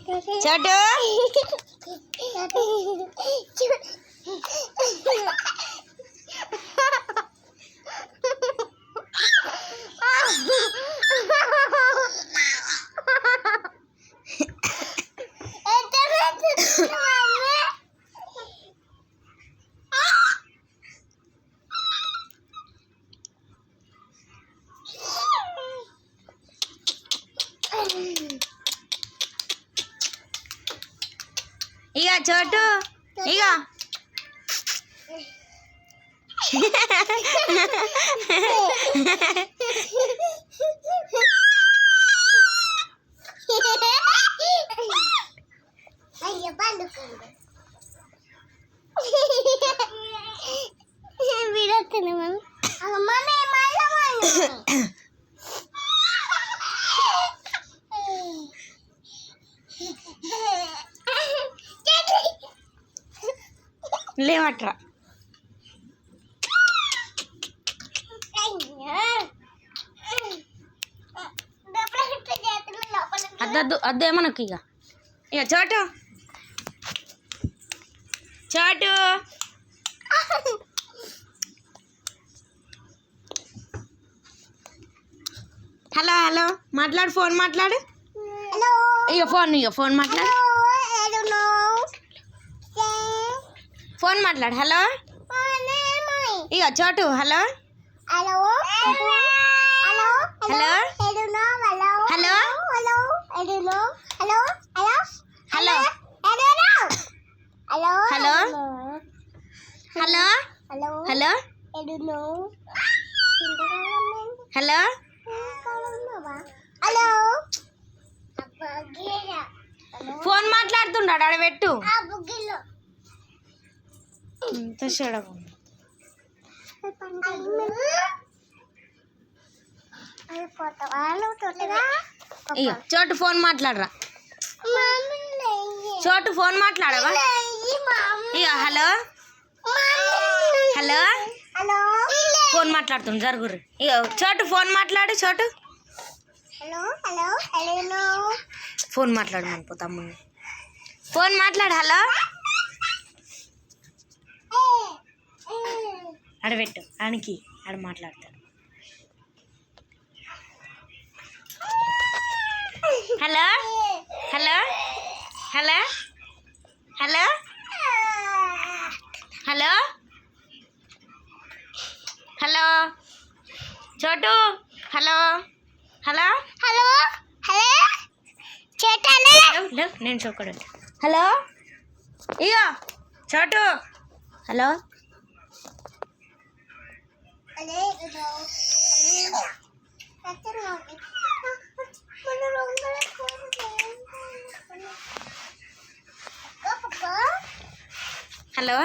చోటు ఇక చోటు ఇక లేవట్రా అద్దే మనకి ఇక ఇక చోటు చోటు హలో హలో మాట్లాడు ఫోన్ మాట్లాడు ఇక ఫోన్ మాట్లాడు ఫోన్ మాట్లాడు హలో ఇక చోటు hello hello hello hello hello hello hello hello hello phone మాట్లాడుతున్నాడు ఆడ పెట్టు చోటు ఫోన్ మాట్లాడరా చోటు ఫోన్ మాట్లాడవా ఇక హలో హలో ఫోన్ మాట్లాడుతుంది జరుగురు ఇక చోటు ఫోన్ మాట్లాడు చోటు ఫోన్ మాట్లాడు మనకు తమ్ముడిని ఫోన్ మాట్లాడు హలో ఆడబెట్టు ఆనికి ఆడ మాట్లాడతాడు hello hello hello hello hello hello చోటు హలో హలో హలో హలో నేను చోకడు హలో ఇగో చోటు హలో హలో